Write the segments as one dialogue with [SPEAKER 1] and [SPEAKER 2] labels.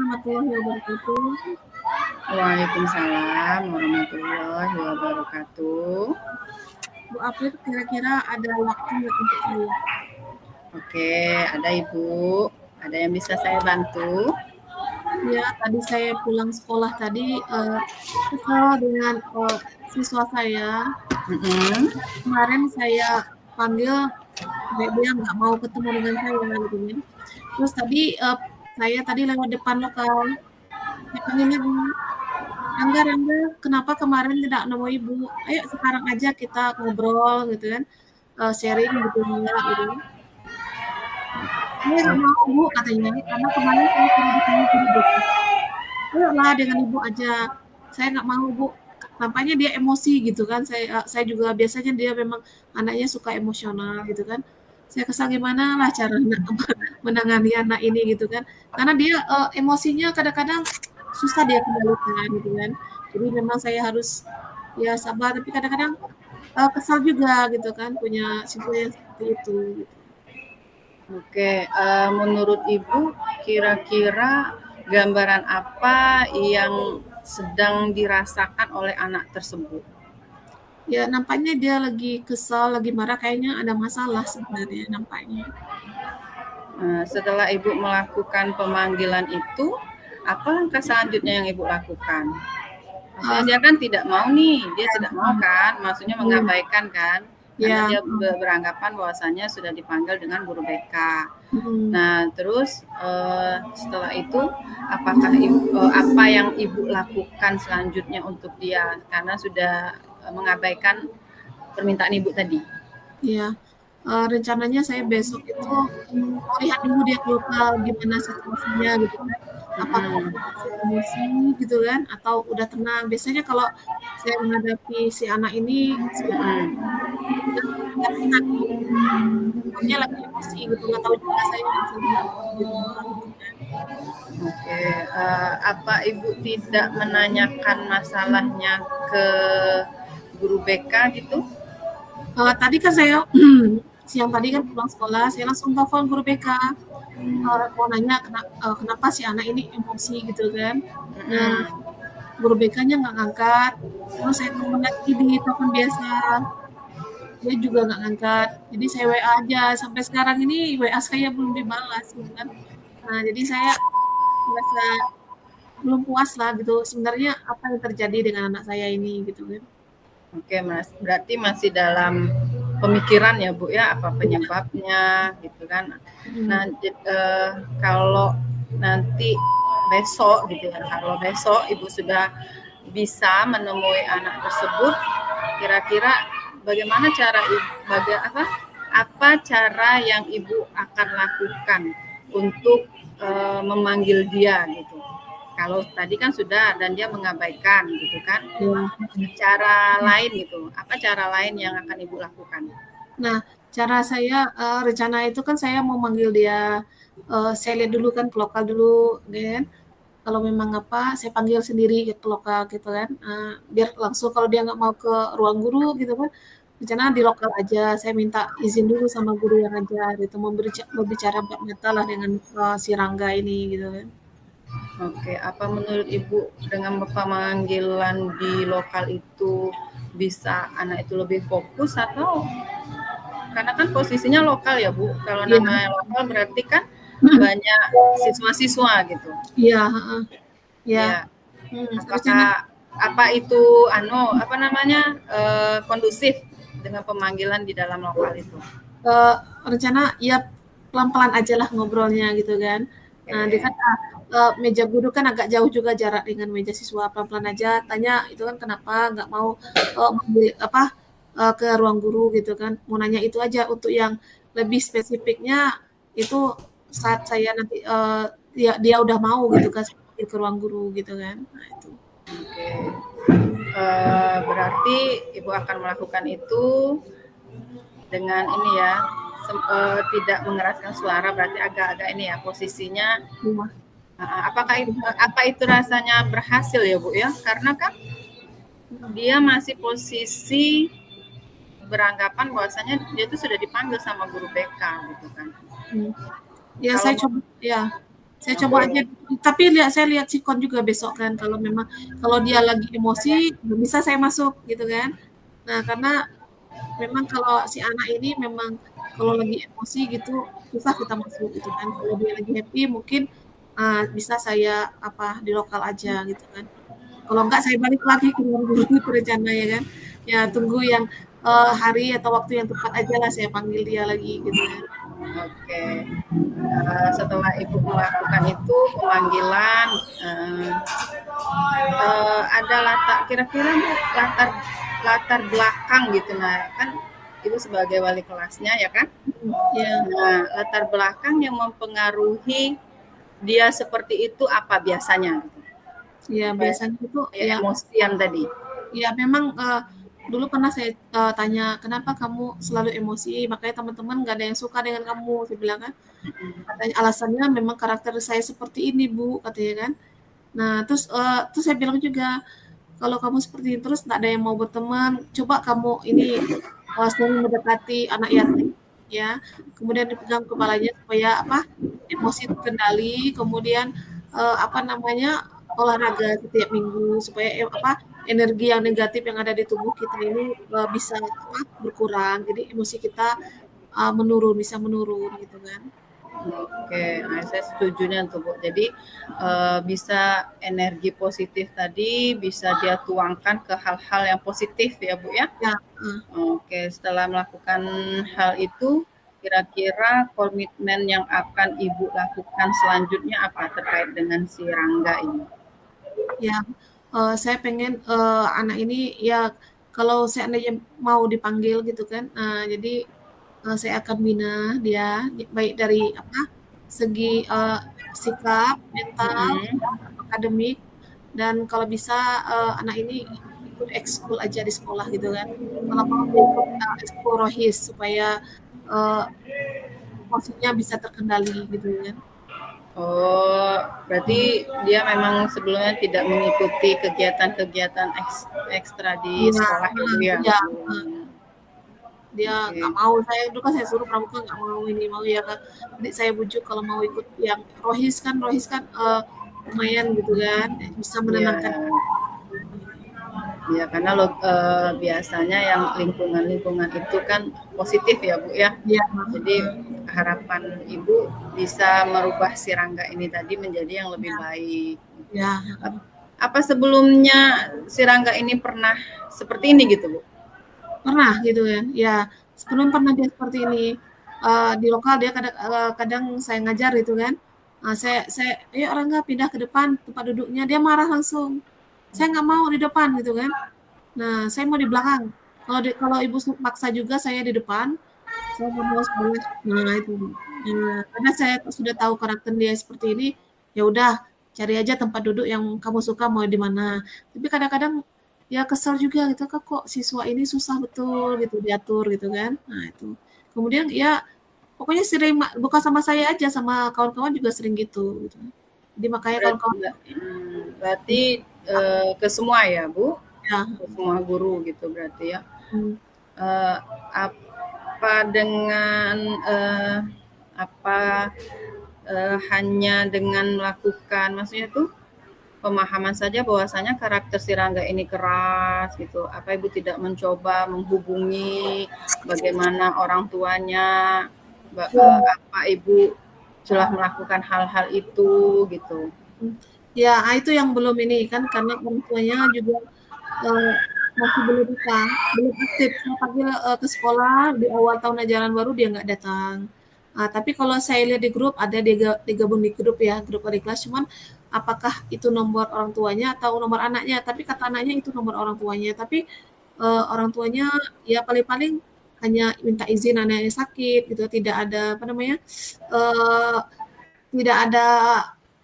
[SPEAKER 1] warahmatullahi wabarakatuh.
[SPEAKER 2] Waalaikumsalam warahmatullahi wabarakatuh.
[SPEAKER 1] Bu April, kira-kira ada waktu nggak untuk saya?
[SPEAKER 2] Oke, ada Ibu. Ada yang bisa saya bantu?
[SPEAKER 1] Ya, tadi saya pulang sekolah tadi kesal dengan siswa saya.
[SPEAKER 2] Mm-mm.
[SPEAKER 1] Kemarin saya panggil, dia nggak mau ketemu dengan saya gitu ya. Terus tadi saya tadi lewat depan lokal, saya panggil lagi, Rangga, Rangga, kenapa kemarin tidak nemu ibu? Ayo sekarang aja kita ngobrol gitu kan, sharing gitu enggak gitu. Saya nggak mau bu katanya, karena kemarin saya sudah dipanggil guru BK. Ayolah dengan ibu aja. Saya nggak mau bu. Nampaknya dia emosi gitu kan. Saya juga biasanya dia memang anaknya suka emosional gitu kan. Saya kesal gimana lah cara menangani anak ini gitu kan. Karena dia emosinya kadang-kadang susah dia kendalikan gitu kan. Jadi memang saya harus ya sabar. Tapi kadang-kadang kesal juga gitu kan punya siswa yang seperti itu. Gitu.
[SPEAKER 2] Oke, menurut Ibu kira-kira gambaran apa yang sedang dirasakan oleh anak tersebut?
[SPEAKER 1] Ya nampaknya dia lagi kesal, lagi marah, kayaknya ada masalah sebenarnya nampaknya.
[SPEAKER 2] Setelah Ibu melakukan pemanggilan itu, apa langkah selanjutnya yang Ibu lakukan? Maksudnya dia kan tidak mau nih, dia tidak mau kan, maksudnya mengabaikan kan, karena dia beranggapan bahwasannya sudah dipanggil dengan guru BK. Nah, terus setelah itu, apakah apa yang Ibu lakukan selanjutnya untuk dia karena sudah mengabaikan permintaan Ibu tadi?
[SPEAKER 1] Iya, rencananya saya besok itu mau lihat dulu dia ke lokal gimana situasinya gitu kan. Apakah dia masih emosi gitu kan atau udah tenang. Biasanya kalau saya menghadapi si anak ini udah tenang, dia lagi emosi gitu, nggak tahu juga saya masalahnya apa gitu kan.
[SPEAKER 2] Oke, apa Ibu tidak menanyakan masalahnya ke guru BK gitu?
[SPEAKER 1] Tadi kan saya siang tadi kan pulang sekolah, saya langsung telepon guru BK. Mau nanya kenapa si anak ini emosi gitu kan. Nah, guru BK-nya nggak ngangkat. Terus saya telepon lagi di telepon biasa. Dia juga nggak ngangkat. Jadi saya WA aja. Sampai sekarang ini WA saya belum dibalas gitu kan. Nah, jadi saya merasa belum puas lah gitu. Sebenarnya apa yang terjadi dengan anak saya ini gitu kan.
[SPEAKER 2] Oke, Mas. Berarti masih dalam pemikiran ya, Bu ya, apa penyebabnya gitu kan. Nah, kalau nanti besok gitu ya, kalau besok Ibu sudah bisa menemui anak tersebut, kira-kira bagaimana cara apa cara yang Ibu akan lakukan untuk memanggil dia gitu. Kalau tadi kan sudah dan dia mengabaikan gitu kan. Cara lain gitu. Apa cara lain yang akan Ibu lakukan?
[SPEAKER 1] Nah, cara saya rencana itu kan saya mau manggil dia, saya lihat dulu kan ke lokal dulu kan. Kalau memang apa, saya panggil sendiri ke lokal gitu kan. Biar langsung kalau dia nggak mau ke ruang guru gitu kan, rencana di lokal aja. Saya minta izin dulu sama guru yang ngajar gitu, berbicara empat mata lah dengan si Rangga ini gitu kan.
[SPEAKER 2] Oke, apa menurut Ibu dengan pemanggilan di lokal itu bisa anak itu lebih fokus atau karena kan posisinya lokal ya Bu, kalau namanya lokal berarti kan banyak siswa-siswa gitu.
[SPEAKER 1] Iya,
[SPEAKER 2] Ya. Apakah apa itu kondusif dengan pemanggilan di dalam lokal itu?
[SPEAKER 1] Rencana ya pelan-pelan aja lah ngobrolnya gitu kan. Nah, dia kan meja guru kan agak jauh juga jarak dengan meja siswa, pelan-pelan aja tanya itu kan kenapa nggak mau ke ruang guru gitu kan. Mau nanya itu aja, untuk yang lebih spesifiknya itu saat saya nanti dia udah mau gitu kan ke ruang guru gitu kan. Nah, itu.
[SPEAKER 2] Oke. Berarti Ibu akan melakukan itu dengan ini ya, tidak mengeraskan suara, berarti agak-agak ini ya posisinya. Apa itu rasanya berhasil ya Bu ya? Karena kan dia masih posisi beranggapan bahwasanya dia itu sudah dipanggil sama guru BK gitu kan.
[SPEAKER 1] Ya, saya coba ya. Saya coba aja, tapi saya lihat sikon juga besok kan, kalau dia lagi emosi, nggak bisa saya masuk gitu kan. Nah, karena memang kalau si anak ini memang kalau lagi emosi gitu, susah kita masuk gitu kan. Kalau dia lagi happy mungkin, bisa saya di lokal aja gitu kan. Kalau enggak saya balik lagi ke ruang guru itu rencana ya kan. Ya tunggu yang, hari atau waktu yang tepat aja lah saya panggil dia lagi gitu kan.
[SPEAKER 2] Oke. Setelah Ibu melakukan itu pemanggilan, ada kira-kira Bu, latar belakang gitu. Nah, kan Ibu sebagai wali kelasnya ya kan?
[SPEAKER 1] Ya.
[SPEAKER 2] Nah, latar belakang yang mempengaruhi dia seperti itu apa biasanya?
[SPEAKER 1] Ya, biasanya itu ya
[SPEAKER 2] emosian tadi.
[SPEAKER 1] Ya memang, dulu pernah saya, tanya, "Kenapa kamu selalu emosi? Makanya teman-teman nggak ada yang suka dengan kamu," saya bilang kan. Katanya, "Alasannya memang karakter saya seperti ini, Bu," katanya kan. Nah, terus saya bilang juga, "Kalau kamu seperti ini terus nggak ada yang mau berteman, coba kamu ini, sering mendekati anak yatim ya, kemudian dipegang kepalanya supaya emosi terkendali, kemudian, olahraga setiap minggu supaya energi yang negatif yang ada di tubuh kita ini, bisa berkurang, jadi emosi kita, bisa menurun," gitu kan.
[SPEAKER 2] Oke, nah saya setujunya tuh Bu. Jadi bisa energi positif tadi bisa dia tuangkan ke hal-hal yang positif ya Bu ya.
[SPEAKER 1] Ya.
[SPEAKER 2] Oke, setelah melakukan hal itu, kira-kira komitmen yang akan Ibu lakukan selanjutnya apa terkait dengan si Rangga ini?
[SPEAKER 1] Ya, saya pengen, anak ini ya kalau seandainya mau dipanggil gitu kan, jadi, saya akan bina dia baik dari segi, sikap, mental, akademik, dan kalau bisa, anak ini ikut ekskul aja di sekolah gitu kan. Kalau mau dia ikut, ekskul Rohis supaya, eee, emosinya bisa terkendali gitu kan.
[SPEAKER 2] Oh, berarti dia memang sebelumnya tidak mengikuti kegiatan-kegiatan ekstra di
[SPEAKER 1] Iya,
[SPEAKER 2] sekolah itu ya?
[SPEAKER 1] iya, dia nggak
[SPEAKER 2] Oke.
[SPEAKER 1] mau, dulu kan saya suruh pramuka nggak mau ini, mau ya kan. Jadi saya bujuk kalau mau ikut yang Rohis kan, lumayan gitu kan, bisa
[SPEAKER 2] Iya,
[SPEAKER 1] menenangkan.
[SPEAKER 2] ya karena biasanya yang lingkungan-lingkungan itu kan positif ya Bu ya.
[SPEAKER 1] Iya,
[SPEAKER 2] Jadi harapan Ibu bisa merubah si Rangga ini tadi menjadi yang lebih baik.
[SPEAKER 1] ya.
[SPEAKER 2] Apa sebelumnya si Rangga ini pernah seperti ini gitu Bu?
[SPEAKER 1] Pernah gitu kan, ya sebelum pernah dia seperti ini, di lokal dia kadang saya ngajar gitu kan, saya, "Ayo Rangga pindah ke depan tempat duduknya," dia marah langsung, "Saya nggak mau di depan," gitu kan. Nah, saya mau di belakang, kalau ibu paksa juga saya di depan, saya nggak mau sebelah. Nah itu, karena saya sudah tahu karakter dia seperti ini, ya udah cari aja tempat duduk yang kamu suka mau di mana. Tapi kadang-kadang ya kesel juga gitu, kok siswa ini susah betul gitu diatur gitu kan. Nah itu. Kemudian ya pokoknya sering bukan sama saya aja, sama kawan-kawan juga sering gitu. Jadi makanya kawan-kawan
[SPEAKER 2] Berarti ke semua ya Bu?
[SPEAKER 1] ya,
[SPEAKER 2] Ke semua guru gitu berarti ya.
[SPEAKER 1] hmm,
[SPEAKER 2] Eh, apa dengan apa hanya dengan melakukan maksudnya tuh pemahaman saja bahwasanya karakter si Rangga ini keras gitu. Apa Ibu tidak mencoba menghubungi bagaimana orang tuanya? Apa Ibu telah melakukan hal-hal itu gitu?
[SPEAKER 1] ya itu yang belum ini kan karena orang tuanya juga eh, masih belum belum aktif. Saya panggil ke sekolah di awal tahun ajaran baru dia nggak datang. Tapi kalau saya lihat di grup ada digabung di grup ya, grup adik kelas. Cuman apakah itu nomor orang tuanya atau nomor anaknya? Tapi kata anaknya itu nomor orang tuanya. Tapi orang tuanya ya paling-paling hanya minta izin anaknya sakit gitu. Tidak ada eh, tidak ada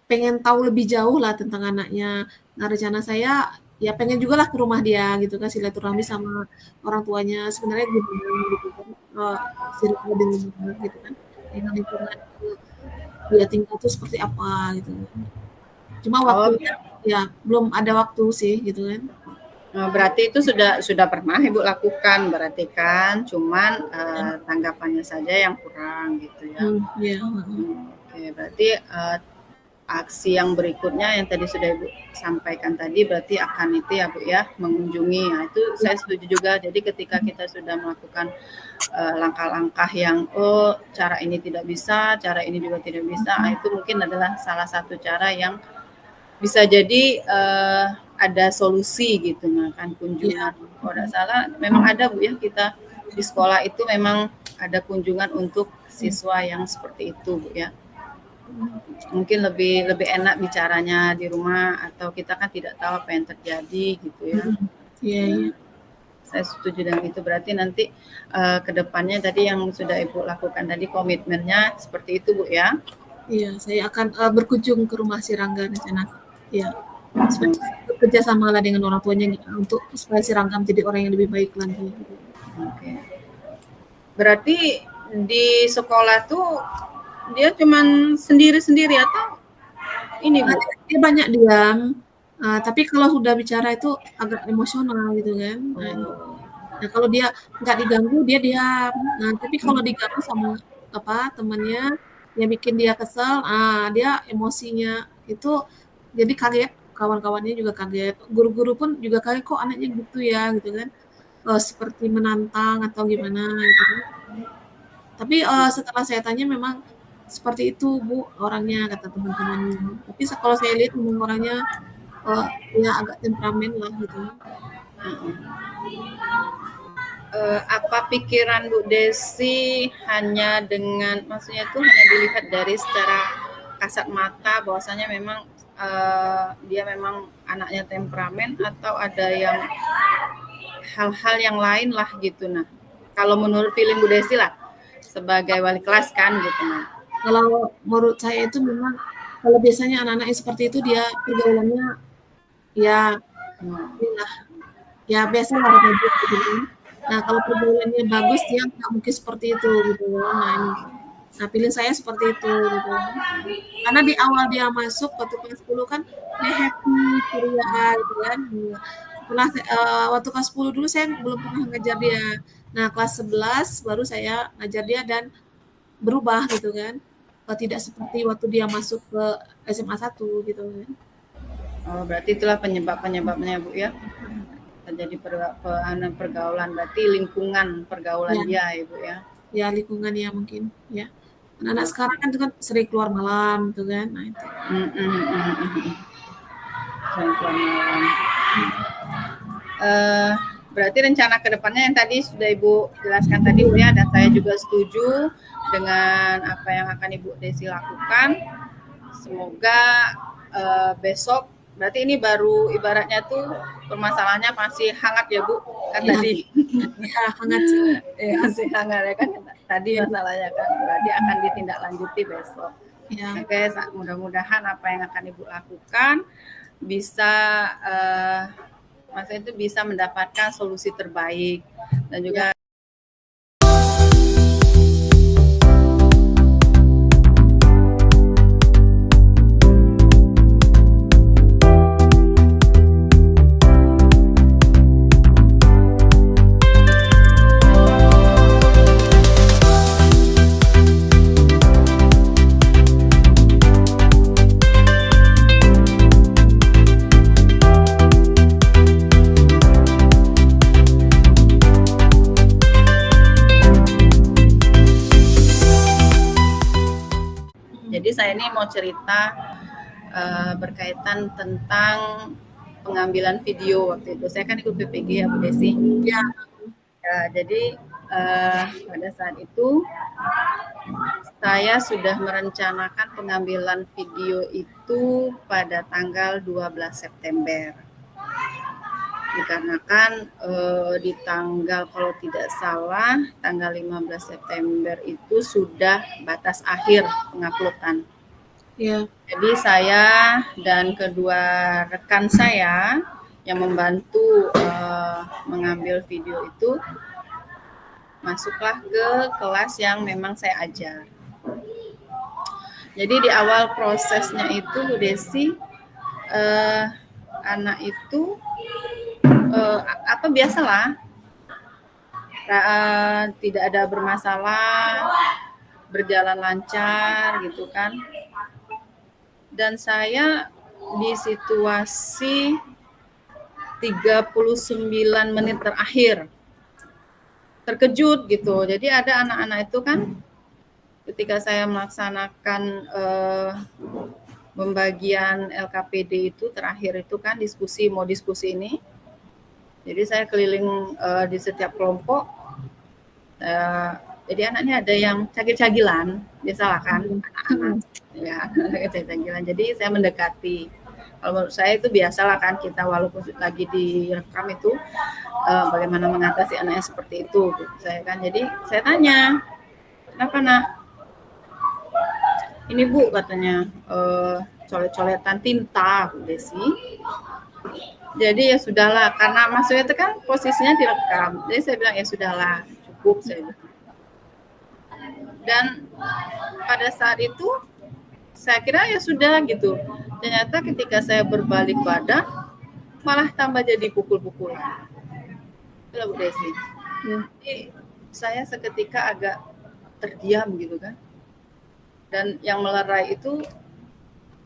[SPEAKER 1] pengen tahu lebih jauh lah tentang anaknya. Nah, rencana saya ya pengen juga lah ke rumah dia gitu kan silaturahmi sama orang tuanya sebenarnya gimana gitu kan circle dengan gitu kan dengan lingkungan dia tinggal tuh seperti apa gitu cuma
[SPEAKER 2] Oh,
[SPEAKER 1] waktunya ya belum ada waktu sih gitu kan.
[SPEAKER 2] berarti itu sudah pernah Ibu lakukan berarti kan, cuman tanggapannya saja yang kurang gitu ya.
[SPEAKER 1] Ya.
[SPEAKER 2] Oke, berarti aksi yang berikutnya yang tadi sudah Ibu sampaikan tadi berarti akan itu ya Bu ya, mengunjungi. Nah, itu saya setuju juga. Jadi ketika kita sudah melakukan langkah-langkah yang cara ini tidak bisa, cara ini juga tidak bisa, itu mungkin adalah salah satu cara yang bisa jadi ada solusi gitu. Nah, kan kunjungan. Kalau tidak salah memang ada Bu ya, kita di sekolah itu memang ada kunjungan untuk siswa yang seperti itu Bu ya. Mungkin lebih enak bicaranya di rumah, atau kita kan tidak tahu apa yang terjadi gitu ya.
[SPEAKER 1] Iya.
[SPEAKER 2] Saya setuju dengan itu. Berarti nanti kedepannya tadi yang sudah Ibu lakukan tadi komitmennya seperti itu Bu ya.
[SPEAKER 1] Iya, saya akan berkunjung ke rumah si Rangga rencana. Iya. Bekerja sama lah dengan orang tuanya untuk supaya si Rangga menjadi orang yang lebih baik lagi.
[SPEAKER 2] Oke. Berarti di sekolah tuh dia cuman sendiri-sendiri atau ini Bu?
[SPEAKER 1] Dia banyak diam, tapi kalau sudah bicara itu agak emosional gitu kan. Nah kalau dia nggak diganggu dia diam. Nah tapi kalau diganggu sama temannya yang bikin dia kesel, dia emosinya itu jadi kaget. Kawan-kawannya juga kaget. Guru-guru pun juga kaget, kok anaknya gitu ya gitu kan. Seperti menantang atau gimana gitu kan. Tapi setelah saya tanya memang seperti itu Bu orangnya, kata teman-temannya. Tapi kalau saya lihat memang orangnya ya agak temperamen lah gitu.
[SPEAKER 2] Apa pikiran Bu Desi hanya dengan, maksudnya itu hanya dilihat dari secara kasat mata bahwasanya memang dia memang anaknya temperamen, atau ada yang hal-hal yang lain lah gitu. Nah, kalau menurut feeling Bu Desi lah sebagai wali kelas kan gitu. Nah,
[SPEAKER 1] kalau menurut saya itu memang kalau biasanya anak-anak yang seperti itu dia pergaulannya ya ya biasa lah remaja gitu kan. Nah kalau pergaulannya bagus dia nggak mungkin seperti itu gitu. Nah pilih saya seperti itu gitu. Karena di awal dia masuk waktu kelas 10 kan dia happy, ceria gitu kan. Setelah waktu kelas 10 dulu saya belum pernah ngajar dia. Nah kelas 11 baru saya ngajar dia dan berubah gitu kan. Tidak seperti waktu dia masuk ke SMA 1 gitu kan.
[SPEAKER 2] Oh, berarti itulah penyebabnya Bu ya. Terjadi pergaulan, berarti lingkungan pergaulan dia Ibu ya.
[SPEAKER 1] Ya lingkungannya mungkin ya. Anak-anak sekarang kan itu kan sering keluar malam gitu kan. Nah itu.
[SPEAKER 2] Sering keluar malam. Berarti rencana kedepannya yang tadi sudah Ibu jelaskan tadi Bu ya, dan saya juga setuju dengan apa yang akan Ibu Desi lakukan. Semoga besok, berarti ini baru ibaratnya tuh permasalahannya masih hangat ya Bu kan ya. Tadi
[SPEAKER 1] ya hangat
[SPEAKER 2] ya, masih hangat ya kan tadi ya. Masalahnya kan berarti akan ditindaklanjuti besok ya. Oke, mudah-mudahan apa yang akan Ibu lakukan bisa maksudnya itu bisa mendapatkan solusi terbaik, dan juga saya ini mau cerita berkaitan tentang pengambilan video waktu itu. Saya kan ikut PPG ya Bu Desi. Ya, jadi pada saat itu saya sudah merencanakan pengambilan video itu pada tanggal 12 September. Dikarenakan di tanggal, kalau tidak salah, tanggal 15 September itu sudah batas akhir penguploadan. Ya. Jadi saya dan kedua rekan saya yang membantu mengambil video itu masuklah ke kelas yang memang saya ajar. Jadi di awal prosesnya itu Bu Desi, anak itu biasalah, tidak ada bermasalah, berjalan lancar gitu kan. dan saya di situasi 39 menit terakhir terkejut gitu. Jadi ada anak-anak itu kan ketika saya melaksanakan pembagian LKPD itu terakhir itu kan mau diskusi ini. Jadi saya keliling di setiap kelompok. Jadi anaknya ada yang cagil-cagilan, biasalah kan anak-anak. Ya, cagil-cagilan. Jadi saya mendekati. Kalau menurut saya itu biasalah kan kita walaupun lagi direkam itu bagaimana mengatasi anaknya seperti itu. Gitu. Saya kan. Jadi saya tanya, kenapa nak? Ini Bu katanya colet-coletan tinta Bu Desi. Jadi ya sudahlah, karena maksudnya itu kan posisinya direkam. Jadi saya bilang ya sudahlah, cukup saya bilang. Dan pada saat itu saya kira ya sudah gitu. Ternyata ketika saya berbalik badan malah tambah jadi pukul-pukulan. Itulah Bu Desi. Jadi saya seketika agak terdiam gitu kan. Dan yang melerai itu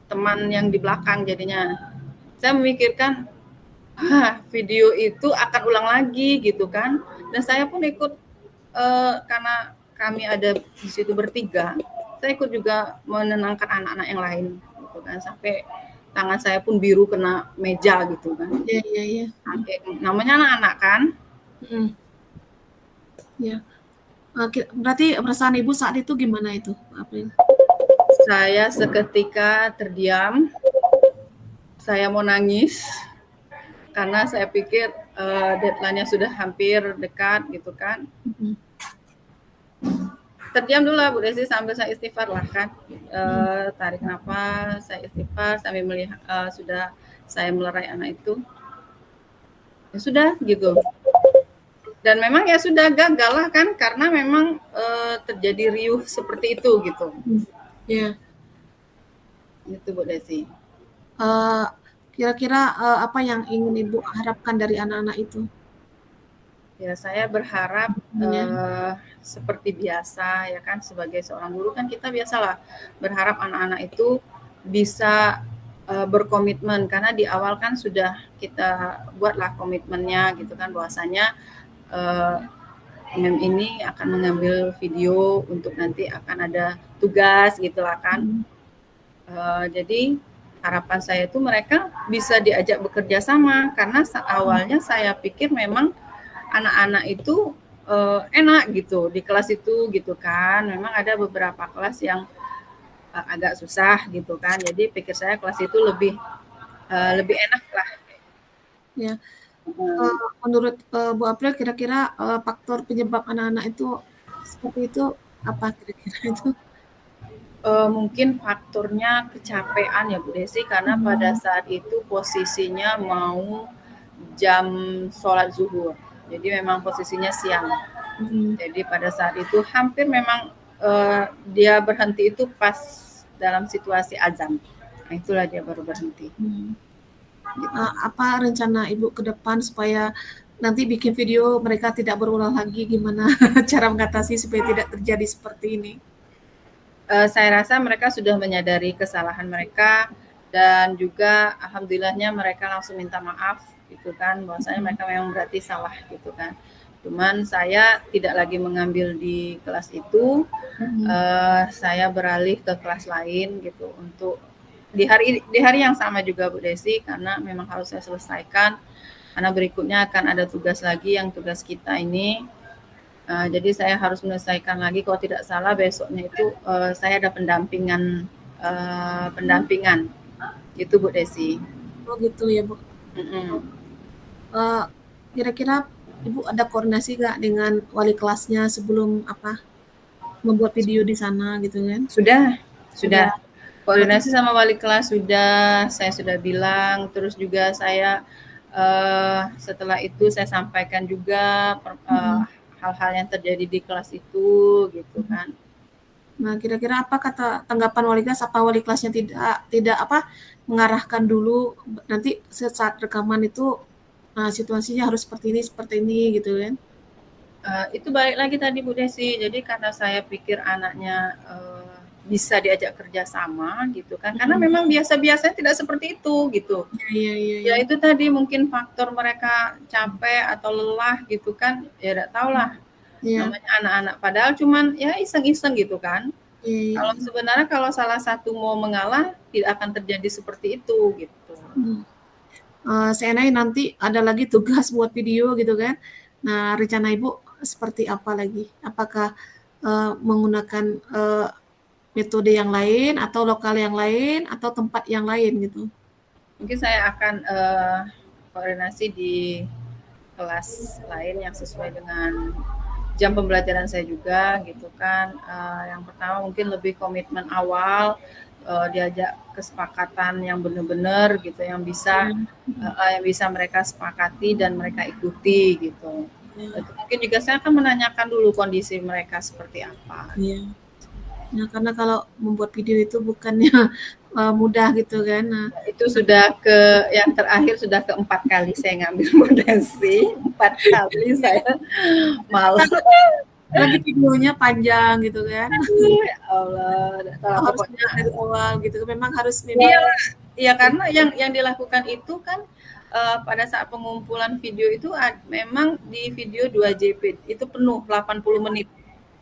[SPEAKER 2] teman yang di belakang jadinya. Saya memikirkan video itu akan ulang lagi gitu kan. Dan saya pun ikut karena kami ada di situ bertiga, saya ikut juga menenangkan anak-anak yang lain gitu kan. Sampai tangan saya pun biru kena meja gitu kan.
[SPEAKER 1] Iya.
[SPEAKER 2] Namanya anak-anak kan.
[SPEAKER 1] Ya. Berarti perasaan Ibu saat itu gimana itu, April?
[SPEAKER 2] Saya seketika terdiam. Saya mau nangis karena saya pikir deadline-nya sudah hampir dekat gitu kan. Terdiam dulu lah Bu Desi sambil saya istighfar lah kan. Tarik nafas, saya istighfar sambil melihat sudah saya melerai anak itu. Ya sudah gitu. Dan memang ya sudah gagal lah kan karena memang terjadi riuh seperti itu gitu.
[SPEAKER 1] Ya.
[SPEAKER 2] Itu Bu Desi.
[SPEAKER 1] Kira-kira apa yang ingin Ibu harapkan dari anak-anak itu?
[SPEAKER 2] Ya saya berharap seperti biasa ya kan, sebagai seorang guru kan kita biasalah berharap anak-anak itu bisa berkomitmen, karena di awal kan sudah kita buatlah komitmennya gitu kan, bahwasanya MM ini akan mengambil video untuk nanti akan ada tugas gitulah kan. Jadi harapan saya itu mereka bisa diajak bekerja sama, karena awalnya saya pikir memang anak-anak itu enak gitu di kelas itu gitu kan. Memang ada beberapa kelas yang agak susah gitu kan. Jadi pikir saya kelas itu lebih enak lah.
[SPEAKER 1] Ya. Menurut Bu April kira-kira faktor penyebab anak-anak itu seperti itu apa kira-kira itu?
[SPEAKER 2] Mungkin faktornya kecapean ya Bu Desi, karena pada saat itu posisinya mau jam sholat zuhur. Jadi memang posisinya siang. Jadi pada saat itu hampir memang dia berhenti itu pas dalam situasi azan. Nah, itulah dia baru berhenti.
[SPEAKER 1] Gitu. Apa rencana Ibu ke depan supaya nanti bikin video mereka tidak berulang lagi? Gimana cara mengatasi supaya tidak terjadi seperti ini?
[SPEAKER 2] Saya rasa mereka sudah menyadari kesalahan mereka, dan juga alhamdulillahnya mereka langsung minta maaf gitu kan, bahwasanya mereka memang berarti salah gitu kan. Cuman saya tidak lagi mengambil di kelas itu, saya beralih ke kelas lain gitu untuk di hari yang sama juga Bu Desi, karena memang harus saya selesaikan, karena berikutnya akan ada tugas lagi yang tugas kita ini. Jadi saya harus menyelesaikan lagi, kalau tidak salah besoknya itu saya ada pendampingan itu Bu Desi.
[SPEAKER 1] Oh gitu ya Bu. Kira-kira Ibu ada koordinasi nggak dengan wali kelasnya sebelum membuat video di sana gitu kan?
[SPEAKER 2] Sudah. Koordinasi sama wali kelas sudah, saya sudah bilang. Terus juga saya setelah itu saya sampaikan juga hal-hal yang terjadi di kelas itu gitu kan.
[SPEAKER 1] Nah, kira-kira apa kata tanggapan wali kelas? Apa wali kelasnya tidak mengarahkan dulu nanti saat rekaman itu situasinya harus seperti ini gitu kan?
[SPEAKER 2] Itu balik lagi tadi Bu Desi. Jadi karena saya pikir anaknya bisa diajak kerjasama gitu kan, karena memang biasa-biasanya tidak seperti itu gitu. Ya itu tadi mungkin faktor mereka capek atau lelah gitu kan, ya tidak tahu lah. Namanya anak-anak, padahal cuman ya iseng-iseng gitu kan. Kalau sebenarnya kalau salah satu mau mengalah tidak akan terjadi seperti itu gitu.
[SPEAKER 1] Senai nanti ada lagi tugas buat video gitu kan. Nah, rencana Ibu seperti apa lagi? Apakah menggunakan metode yang lain atau lokal yang lain atau tempat yang lain gitu?
[SPEAKER 2] Mungkin saya akan koordinasi di kelas lain yang sesuai dengan jam pembelajaran saya juga gitu kan. Yang pertama mungkin lebih komitmen awal, diajak kesepakatan yang benar-benar gitu, yang bisa mereka sepakati dan mereka ikuti gitu. Mungkin juga saya akan menanyakan dulu kondisi mereka seperti apa.
[SPEAKER 1] Nah, karena kalau membuat video itu bukannya mudah gitu kan. Nah,
[SPEAKER 2] itu sudah yang terakhir sudah keempat kali saya ngambil modasi, 4 kali saya malah
[SPEAKER 1] lagi videonya panjang gitu kan.
[SPEAKER 2] Ya Allah,
[SPEAKER 1] harus dari awal gitu. Memang harus
[SPEAKER 2] Iya, karena yang dilakukan itu kan pada saat pengumpulan video itu memang di video 2JP itu penuh 80 menit.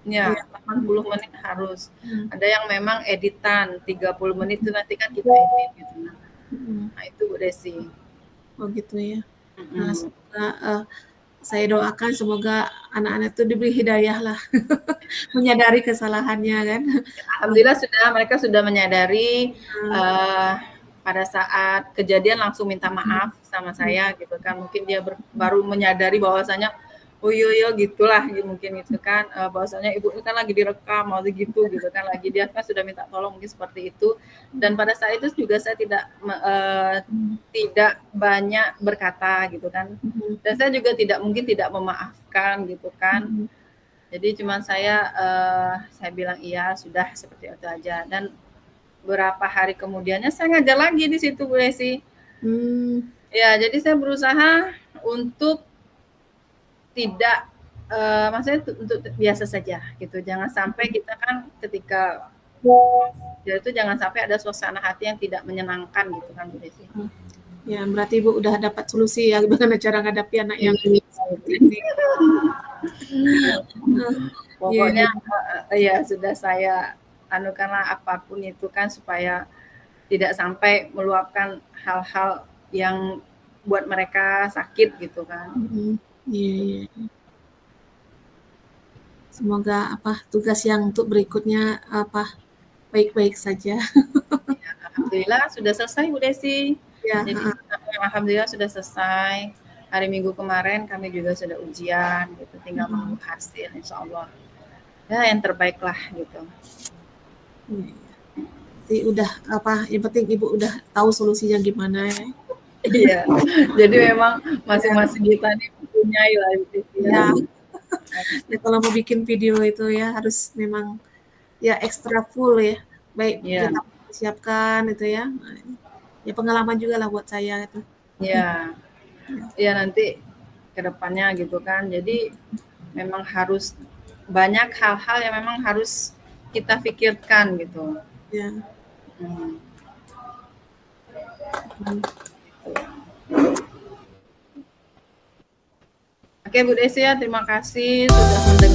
[SPEAKER 2] Ya, 80 menit harus. Ada yang memang editan 30 menit itu nanti kan kita edit gitu. Nah, itu Bu Desi.
[SPEAKER 1] Oh gitu ya. Nah, semoga saya doakan semoga anak-anak itu diberi hidayah lah. Menyadari kesalahannya kan.
[SPEAKER 2] Alhamdulillah mereka sudah menyadari pada saat kejadian langsung minta maaf sama saya gitu kan. Mungkin dia baru menyadari bahwasanya oh iya gitulah mungkin itu kan, bahwasanya ibu kan lagi direkam mau gitu kan, lagi dia kan sudah minta tolong mungkin seperti itu. Dan pada saat itu juga saya tidak banyak berkata gitu kan, dan saya juga mungkin tidak memaafkan gitu kan. Jadi cuman saya bilang iya sudah seperti itu aja, dan beberapa hari kemudiannya saya ngajar lagi di situ Bu Desi. Ya, jadi saya berusaha untuk tidak maksudnya untuk biasa saja gitu. Jangan sampai kita kan ketika itu jangan sampai ada suasana hati yang tidak menyenangkan gitu kan Bu Desi.
[SPEAKER 1] Ya, berarti Ibu udah dapat solusi ya bagaimana cara menghadapi anak yang seperti ini.
[SPEAKER 2] Pokoknya ya sudah saya anukanlah apapun itu kan supaya tidak sampai meluapkan hal-hal yang buat mereka sakit gitu kan.
[SPEAKER 1] Iya. Semoga tugas yang untuk berikutnya baik-baik saja.
[SPEAKER 2] Ya, alhamdulillah sudah selesai Bu Desi.
[SPEAKER 1] Ya,
[SPEAKER 2] jadi alhamdulillah sudah selesai. Hari Minggu kemarin kami juga sudah ujian gitu, tinggal menunggu hasil insya Allah. Ya yang terbaik lah gitu.
[SPEAKER 1] Jadi udah yang penting Ibu udah tahu solusinya gimana ya.
[SPEAKER 2] Iya, jadi memang masing-masing kita nih punya lah gitu ya.
[SPEAKER 1] Ya, kalau mau bikin video itu ya harus memang ya ekstra full ya, baik kita siapkan itu ya. Ya pengalaman juga lah buat saya itu.
[SPEAKER 2] Ya nanti kedepannya gitu kan. Jadi memang harus banyak hal-hal yang memang harus kita pikirkan gitu.
[SPEAKER 1] Ya.
[SPEAKER 2] Oke Bu Desi ya, terima kasih sudah mendengar.